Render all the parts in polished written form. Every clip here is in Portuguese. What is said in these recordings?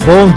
Bom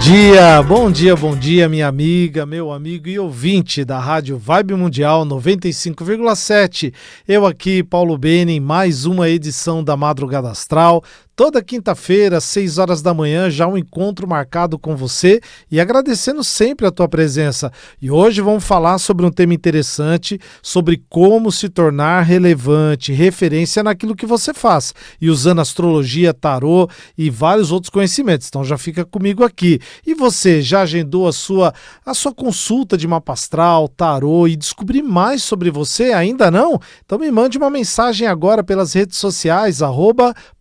dia, minha amiga, meu amigo e ouvinte da Rádio Vibe Mundial 95,7. Eu aqui, Paulo Bene, em mais uma edição da Madrugada Astral. Toda quinta-feira, às 6 horas da manhã, já um encontro marcado com você e agradecendo sempre a tua presença. E hoje vamos falar sobre um tema interessante, sobre como se tornar relevante, referência naquilo que você faz. E usando astrologia, tarô e vários outros conhecimentos. Então já fica comigo aqui. E você já agendou a sua consulta de mapa astral, tarô e descobrir mais sobre você? Ainda não? Então me mande uma mensagem agora pelas redes sociais,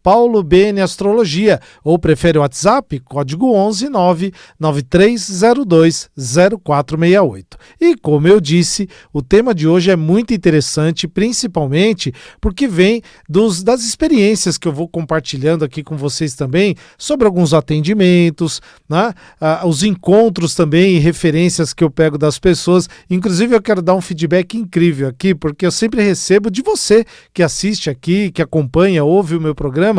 @Paulo BN Astrologia, ou prefere o WhatsApp, código 11 99302 0468. E como eu disse, o tema de hoje é muito interessante, principalmente porque vem das experiências que eu vou compartilhando aqui com vocês também, sobre alguns atendimentos, né? Os encontros também e referências que eu pego das pessoas. Inclusive eu quero dar um feedback incrível aqui, porque eu sempre recebo de você que assiste aqui, que acompanha, ouve o meu programa.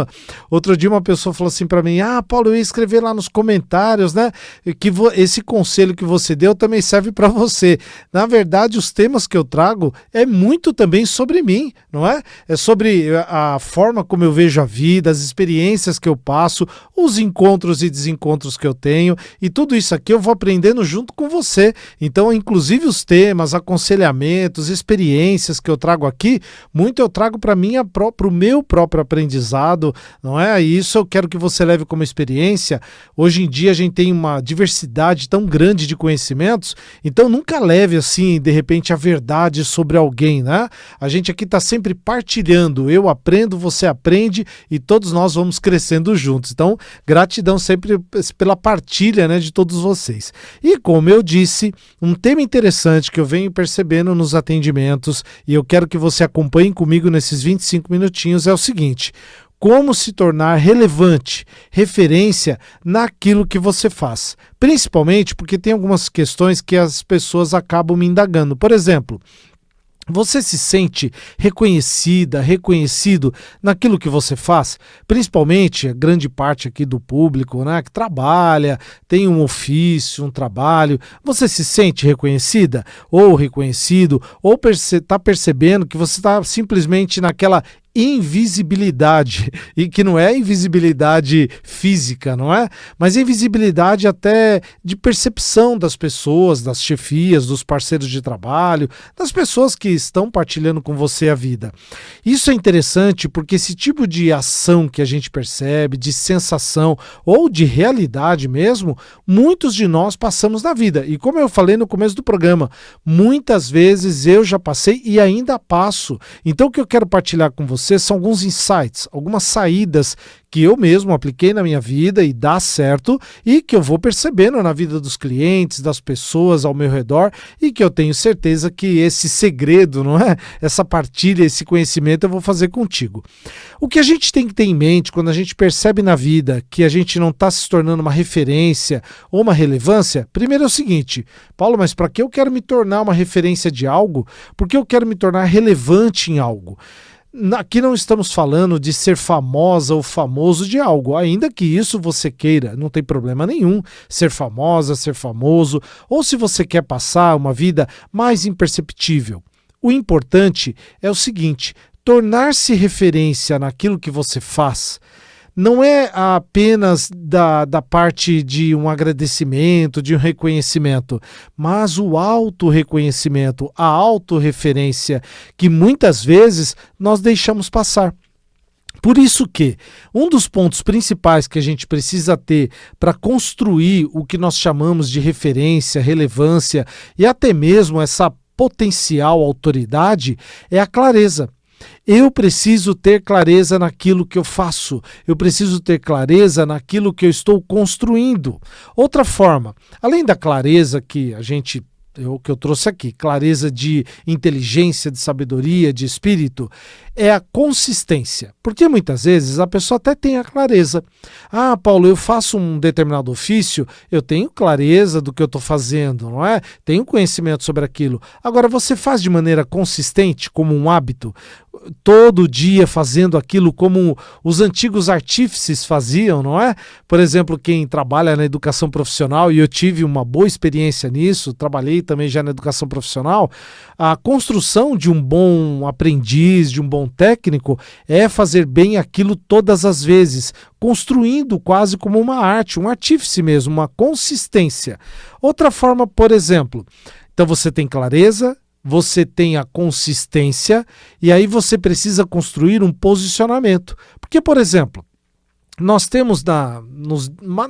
Outro dia uma pessoa falou assim para mim: Paulo, eu ia escrever lá nos comentários, né, que esse conselho que você deu também serve para você. Na verdade, os temas que eu trago é muito também sobre mim, não é? É sobre a forma como eu vejo a vida, as experiências que eu passo, os encontros e desencontros que eu tenho, e tudo isso aqui eu vou aprendendo junto com você. Então, inclusive os temas, aconselhamentos, experiências que eu trago aqui, muito eu trago para o meu próprio aprendizado, não é? E isso eu quero que você leve como experiência. Hoje em dia a gente tem uma diversidade tão grande de conhecimentos, então nunca leve assim, de repente, a verdade sobre alguém, né? A gente aqui está sempre partilhando, eu aprendo, você aprende e todos nós vamos crescendo juntos. Então, gratidão sempre pela partilha, né, de todos vocês. E como eu disse, um tema interessante que eu venho percebendo nos atendimentos e eu quero que você acompanhe comigo nesses 25 minutinhos é o seguinte: como se tornar relevante, referência naquilo que você faz. Principalmente porque tem algumas questões que as pessoas acabam me indagando. Por exemplo, você se sente reconhecida, reconhecido naquilo que você faz? Principalmente a grande parte aqui do público, né, que trabalha, tem um ofício, um trabalho. Você se sente reconhecida ou reconhecido? Ou está percebendo que você está simplesmente naquela invisibilidade, e que não é invisibilidade física, não é? Mas invisibilidade até de percepção das pessoas, das chefias, dos parceiros de trabalho, das pessoas que estão partilhando com você a vida. Isso é interessante porque esse tipo de ação que a gente percebe, de sensação ou de realidade mesmo, muitos de nós passamos na vida. E como eu falei no começo do programa, muitas vezes eu já passei e ainda passo. Então o que eu quero partilhar com você são alguns insights, algumas saídas que eu mesmo apliquei na minha vida e dá certo, e que eu vou percebendo na vida dos clientes, das pessoas ao meu redor, e que eu tenho certeza que esse segredo, não é? Essa partilha, esse conhecimento eu vou fazer contigo. O que a gente tem que ter em mente quando a gente percebe na vida que a gente não está se tornando uma referência ou uma relevância, primeiro é o seguinte: Paulo, mas para que eu quero me tornar uma referência de algo? Porque eu quero me tornar relevante em algo. Aqui não estamos falando de ser famosa ou famoso de algo, ainda que isso você queira, não tem problema nenhum ser famosa, ser famoso, ou se você quer passar uma vida mais imperceptível. O importante é o seguinte: tornar-se referência naquilo que você faz não é apenas da parte de um agradecimento, de um reconhecimento, mas o autorreconhecimento, a autorreferência, que muitas vezes nós deixamos passar. Por isso que um dos pontos principais que a gente precisa ter para construir o que nós chamamos de referência, relevância e até mesmo essa potencial autoridade é a clareza. Eu preciso ter clareza naquilo que eu faço, eu preciso ter clareza naquilo que eu estou construindo. Outra forma, além da clareza que que eu trouxe aqui, clareza de inteligência, de sabedoria, de espírito, é a consistência. Porque muitas vezes a pessoa até tem a clareza. Paulo, eu faço um determinado ofício, eu tenho clareza do que eu estou fazendo, não é? Tenho conhecimento sobre aquilo. Agora, você faz de maneira consistente, como um hábito? todo dia fazendo aquilo como os antigos artífices faziam, não é? Por exemplo, quem trabalha na educação profissional, e eu tive uma boa experiência nisso, trabalhei também já na educação profissional, a construção de um bom aprendiz, de um bom técnico, é fazer bem aquilo todas as vezes, construindo quase como uma arte, um artífice mesmo, uma consistência. Outra forma, por exemplo, então você tem clareza, você tem a consistência e aí você precisa construir um posicionamento. Porque, por exemplo, nós temos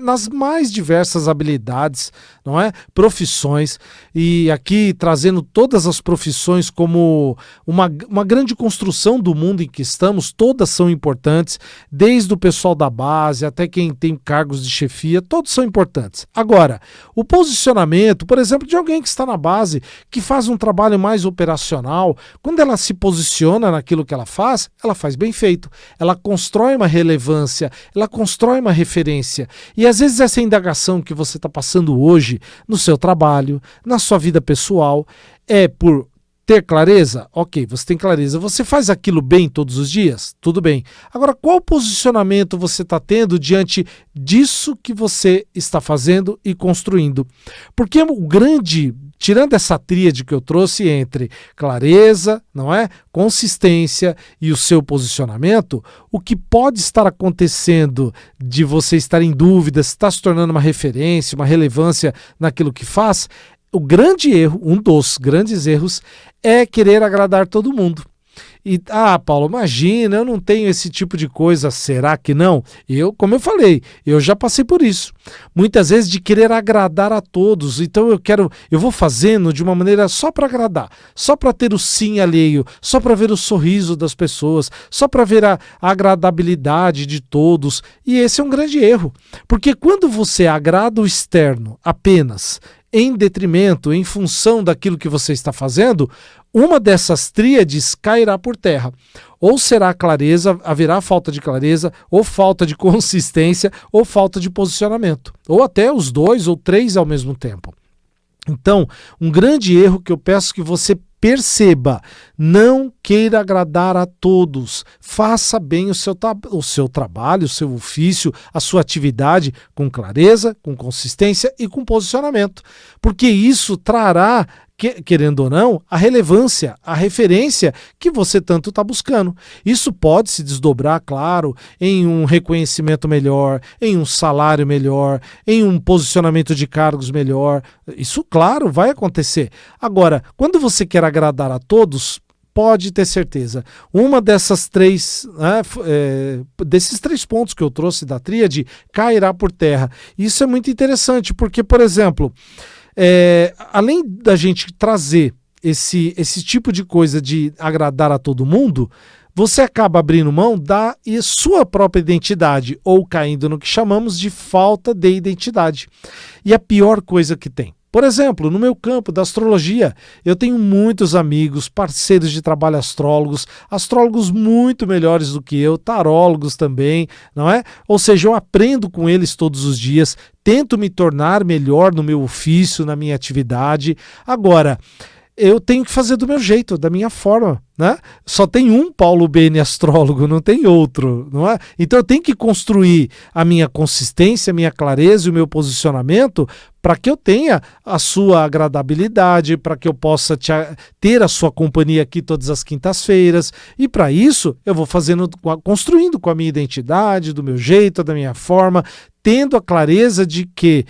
nas mais diversas habilidades, não é? Profissões, e aqui trazendo todas as profissões como uma grande construção do mundo em que estamos, todas são importantes, desde o pessoal da base até quem tem cargos de chefia, todos são importantes. Agora, o posicionamento, por exemplo, de alguém que está na base, que faz um trabalho mais operacional, quando ela se posiciona naquilo que ela faz bem feito, ela constrói uma relevância, ela constrói uma referência. E às vezes essa indagação que você está passando hoje no seu trabalho, na sua vida pessoal, é por ter clareza? Ok, você tem clareza. Você faz aquilo bem todos os dias? Tudo bem. Agora, qual posicionamento você está tendo diante disso que você está fazendo e construindo? Porque o grande, tirando essa tríade que eu trouxe entre clareza, não é? Consistência e o seu posicionamento, o que pode estar acontecendo de você estar em dúvida, se está se tornando uma referência, uma relevância naquilo que faz, o grande erro, um dos grandes erros, é querer agradar todo mundo. E, Paulo, imagina, eu não tenho esse tipo de coisa, será que não? Como eu falei, eu já passei por isso. Muitas vezes de querer agradar a todos, então eu vou fazendo de uma maneira só para agradar, só para ter o sim alheio, só para ver o sorriso das pessoas, só para ver a agradabilidade de todos, e esse é um grande erro, porque quando você agrada o externo apenas, em detrimento, em função daquilo que você está fazendo, uma dessas tríades cairá por terra. Ou será clareza, haverá falta de clareza, ou falta de consistência, ou falta de posicionamento. Ou até os dois ou três ao mesmo tempo. Então, um grande erro que eu peço que você perceba, não queira agradar a todos, faça bem o seu trabalho, o seu ofício, a sua atividade com clareza, com consistência e com posicionamento, porque isso trará, querendo ou não, a relevância, a referência que você tanto está buscando. Isso pode se desdobrar, claro, em um reconhecimento melhor, em um salário melhor, em um posicionamento de cargos melhor. Isso, claro, vai acontecer. Agora, quando você quer agradar a todos, pode ter certeza, uma dessas três, desses 3 pontos que eu trouxe da tríade, cairá por terra. Isso é muito interessante, porque, por exemplo, além da gente trazer esse tipo de coisa de agradar a todo mundo, você acaba abrindo mão da sua própria identidade, ou caindo no que chamamos de falta de identidade. E a pior coisa que tem. Por exemplo, no meu campo da astrologia, eu tenho muitos amigos, parceiros de trabalho astrólogos muito melhores do que eu, tarólogos também, não é? Ou seja, eu aprendo com eles todos os dias, tento me tornar melhor no meu ofício, na minha atividade. Agora, eu tenho que fazer do meu jeito, da minha forma, né? Só tem um Paulo Bene astrólogo, não tem outro, não é? Então eu tenho que construir a minha consistência, a minha clareza e o meu posicionamento para que eu tenha a sua agradabilidade, para que eu possa ter a sua companhia aqui todas as quintas-feiras, e para isso eu vou construindo com a minha identidade, do meu jeito, da minha forma, tendo a clareza de que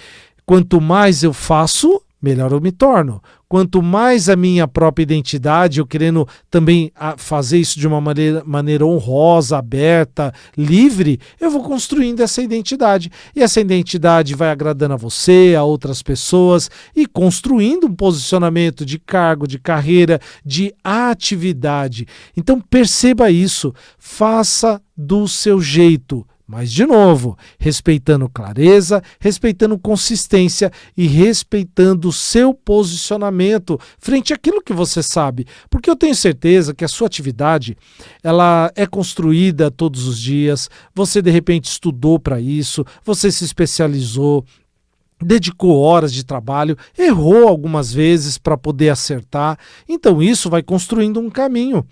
quanto mais eu faço, melhor eu me torno. Quanto mais a minha própria identidade, eu querendo também fazer isso de uma maneira honrosa, aberta, livre, eu vou construindo essa identidade. E essa identidade vai agradando a você, a outras pessoas, e construindo um posicionamento de cargo, de carreira, de atividade. Então perceba isso, faça do seu jeito. Mas, de novo, respeitando clareza, respeitando consistência e respeitando o seu posicionamento frente àquilo que você sabe. Porque eu tenho certeza que a sua atividade ela é construída todos os dias, você de repente estudou para isso, você se especializou. dedicou horas de trabalho, errou algumas vezes para poder acertar. Então isso vai construindo um caminho.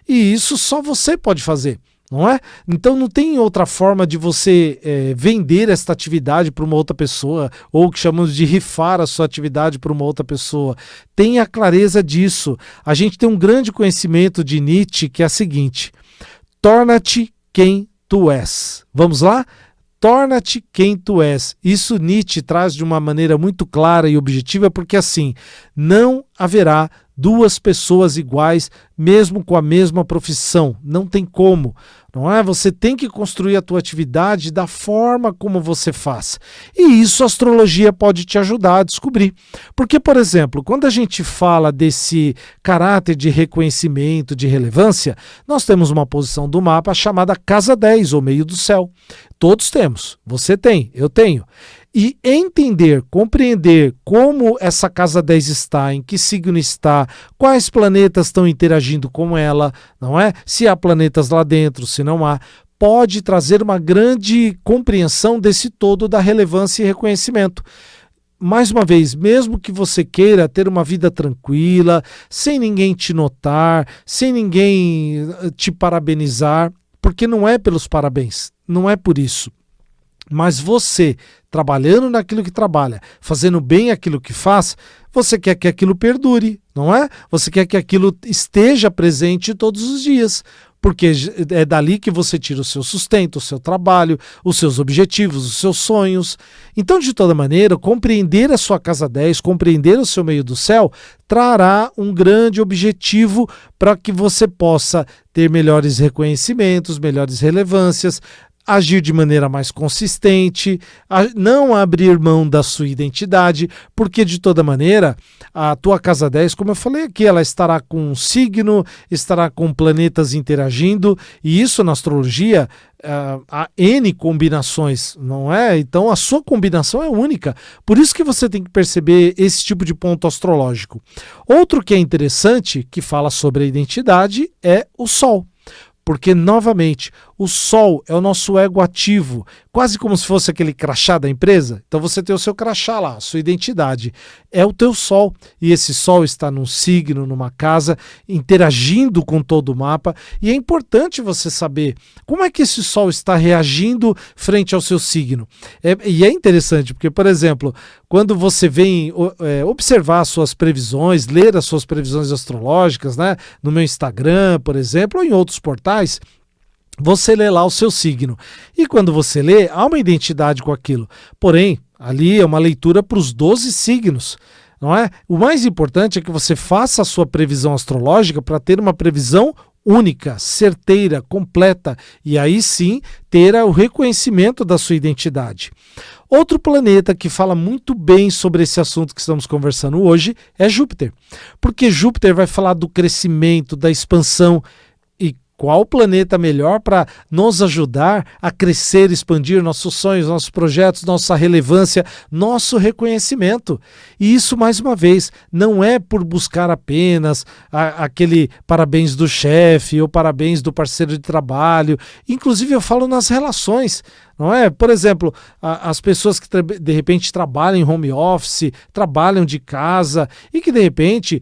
E isso só você pode fazer, não é? Então não tem outra forma de você vender esta atividade para uma outra pessoa, ou o que chamamos de rifar a sua atividade para uma outra pessoa. Tenha clareza disso. A gente tem um grande conhecimento de Nietzsche que é a seguinte: torna-te quem tu és. Vamos lá? Torna-te quem tu és. Isso Nietzsche traz de uma maneira muito clara e objetiva, porque assim, não haverá duas pessoas iguais, mesmo com a mesma profissão. Não tem como, não é? Você tem que construir a tua atividade da forma como você faz. E isso a astrologia pode te ajudar a descobrir. Porque, por exemplo, quando a gente fala desse caráter de reconhecimento, de relevância, nós temos uma posição do mapa chamada Casa 10, ou meio do céu. Todos temos. Você tem, eu tenho. E entender, compreender como essa casa 10 está, em que signo está, quais planetas estão interagindo com ela, não é? Se há planetas lá dentro, se não há, pode trazer uma grande compreensão desse todo da relevância e reconhecimento. Mais uma vez, mesmo que você queira ter uma vida tranquila, sem ninguém te notar, sem ninguém te parabenizar, porque não é pelos parabéns, não é por isso. Mas você, trabalhando naquilo que trabalha, fazendo bem aquilo que faz, você quer que aquilo perdure, não é? Você quer que aquilo esteja presente todos os dias, porque é dali que você tira o seu sustento, o seu trabalho, os seus objetivos, os seus sonhos. Então, de toda maneira, compreender a sua casa 10, compreender o seu meio do céu, trará um grande objetivo para que você possa ter melhores reconhecimentos, melhores relevâncias, agir de maneira mais consistente, não abrir mão da sua identidade, porque de toda maneira a tua casa 10, como eu falei aqui, ela estará com um signo, estará com planetas interagindo, e isso na astrologia há N combinações, não é? Então a sua combinação é única, por isso que você tem que perceber esse tipo de ponto astrológico. Outro que é interessante, que fala sobre a identidade, é o Sol. Porque, novamente, o Sol é o nosso ego ativo, quase como se fosse aquele crachá da empresa. Então você tem o seu crachá lá, a sua identidade. É o teu Sol. E esse Sol está num signo, numa casa, interagindo com todo o mapa. E é importante você saber como é que esse Sol está reagindo frente ao seu signo. E é interessante, porque, por exemplo, quando você vem observar as suas previsões, ler as suas previsões astrológicas, né, no meu Instagram, por exemplo, ou em outros portais, você lê lá o seu signo. E quando você lê, há uma identidade com aquilo. Porém, ali é uma leitura para os 12 signos, não é? O mais importante é que você faça a sua previsão astrológica para ter uma previsão única, certeira, completa, e aí sim ter o reconhecimento da sua identidade. Outro planeta que fala muito bem sobre esse assunto que estamos conversando hoje é Júpiter, porque Júpiter vai falar do crescimento, da expansão. E qual planeta melhor para nos ajudar a crescer, expandir nossos sonhos, nossos projetos, nossa relevância, nosso reconhecimento? E isso, mais uma vez, não é por buscar apenas aquele parabéns do chefe ou parabéns do parceiro de trabalho. Inclusive, eu falo nas relações. Não é? Por exemplo, as pessoas que de repente trabalham em home office, trabalham de casa e que de repente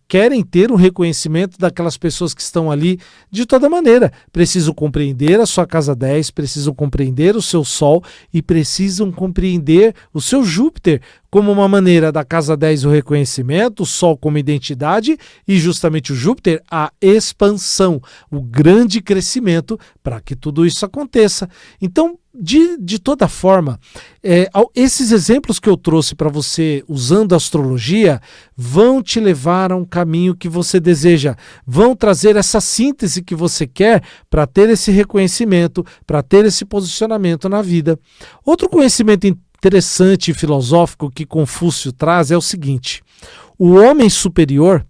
querem ter um reconhecimento daquelas pessoas que estão ali de toda maneira. Precisam compreender a sua casa 10, precisam compreender o seu Sol e precisam compreender o seu Júpiter como uma maneira da casa 10 o reconhecimento, o Sol como identidade e justamente o Júpiter a expansão, o grande crescimento para que tudo isso aconteça. Então, de toda forma, esses exemplos que eu trouxe para você usando a astrologia vão te levar a um caminho que você deseja, vão trazer essa síntese que você quer para ter esse reconhecimento, para ter esse posicionamento na vida. Outro conhecimento interessante e filosófico que Confúcio traz é o seguinte: o homem superior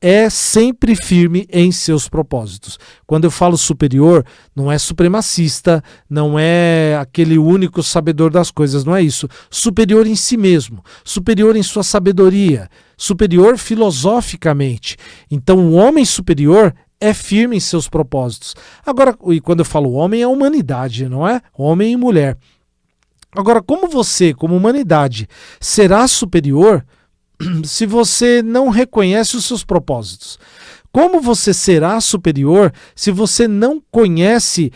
é sempre firme em seus propósitos. Quando eu falo superior, não é supremacista, não é aquele único sabedor das coisas, não é isso. Superior em si mesmo, superior em sua sabedoria, superior filosoficamente. Então, o homem superior é firme em seus propósitos. Agora, e quando eu falo homem, é a humanidade, não é? Homem e mulher. Agora, como você, como humanidade, será superior se você não reconhece os seus propósitos? Como você será superior se você não conhece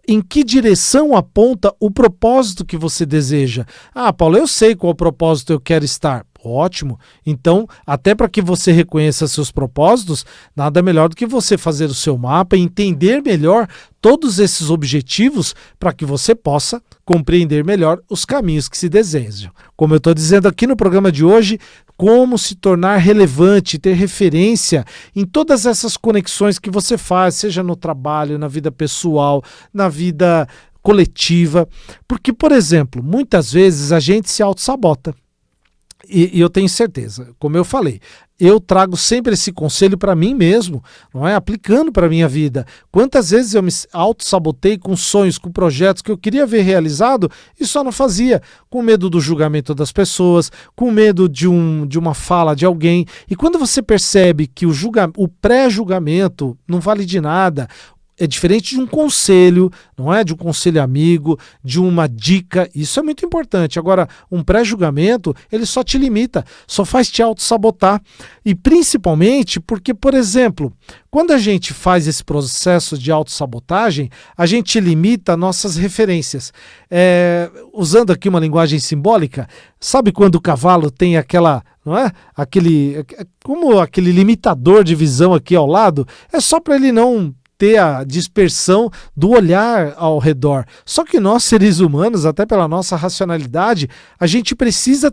em que direção aponta o propósito que você deseja? Ah, Paulo, eu sei qual propósito eu quero estar. Ótimo. Então, até para que você reconheça seus propósitos, nada melhor do que você fazer o seu mapa e entender melhor todos esses objetivos para que você possa compreender melhor os caminhos que se desejam. Como eu estou dizendo aqui no programa de hoje, como se tornar relevante, ter referência em todas essas conexões que você faz, seja no trabalho, na vida pessoal, na vida coletiva. Porque, por exemplo, muitas vezes a gente se auto-sabota. E eu tenho certeza, como eu falei, eu trago sempre esse conselho para mim mesmo, não é? Aplicando para a minha vida. Quantas vezes eu me auto-sabotei com sonhos, com projetos que eu queria ver realizado e só não fazia, com medo do julgamento das pessoas, com medo de uma fala de alguém. E quando você percebe que o pré-julgamento não vale de nada, é diferente de um conselho, não é? De um conselho amigo, de uma dica, isso é muito importante. Agora, um pré-julgamento, ele só te limita, só faz te auto-sabotar. E principalmente porque, por exemplo, quando a gente faz esse processo de autossabotagem, a gente limita nossas referências. Usando aqui uma linguagem simbólica, sabe quando o cavalo tem aquela, não é? Como aquele limitador de visão aqui ao lado, é só para ele não ter a dispersão do olhar ao redor. Só que nós, seres humanos, até pela nossa racionalidade, a gente precisa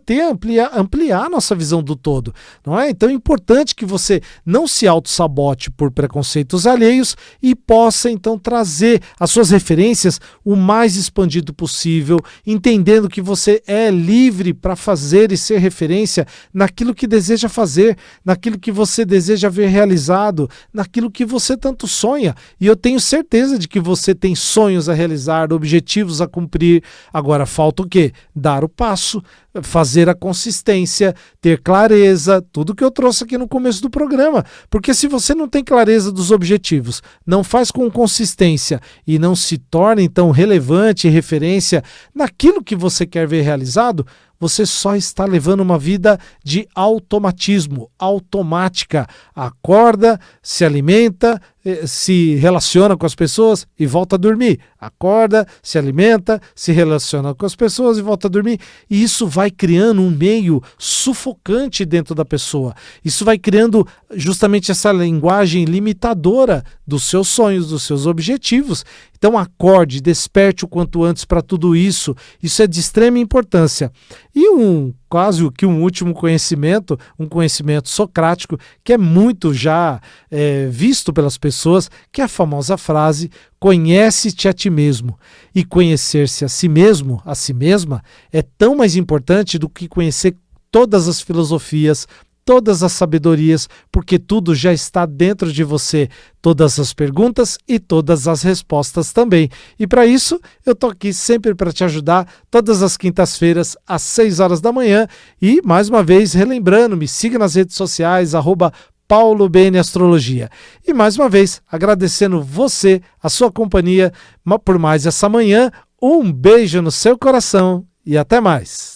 ampliar nossa visão do todo, não é? Então é importante que você não se auto-sabote por preconceitos alheios e possa então trazer as suas referências o mais expandido possível, entendendo que você é livre para fazer e ser referência naquilo que deseja fazer, naquilo que você deseja ver realizado, naquilo que você tanto sonha. E eu tenho certeza de que você tem sonhos a realizar, objetivos a cumprir. Agora falta o quê? Dar o passo, fazer a consistência, ter clareza, tudo que eu trouxe aqui no começo do programa. Porque se você não tem clareza dos objetivos, não faz com consistência e não se torna então relevante e referência naquilo que você quer ver realizado, você só está levando uma vida de automatismo, automática. Acorda, se alimenta, se relaciona com as pessoas e volta a dormir. Acorda, se alimenta, se relaciona com as pessoas e volta a dormir. E isso vai criando um meio sufocante dentro da pessoa. Isso vai criando justamente essa linguagem limitadora dos seus sonhos, dos seus objetivos. Então acorde, desperte o quanto antes para tudo isso. Isso é de extrema importância. E quase que um último conhecimento, um conhecimento socrático, que é muito já visto pelas pessoas, que é a famosa frase: conhece-te a ti mesmo. E conhecer-se a si mesmo, a si mesma, é tão mais importante do que conhecer todas as filosofias, todas as sabedorias, porque tudo já está dentro de você, todas as perguntas e todas as respostas também. E para isso, eu estou aqui sempre para te ajudar, todas as quintas-feiras, às 6 horas da manhã. E, mais uma vez, relembrando, me siga nas redes sociais, @PauloBNAstrologia. E, mais uma vez, agradecendo você, a sua companhia, por mais essa manhã. Um beijo no seu coração e até mais.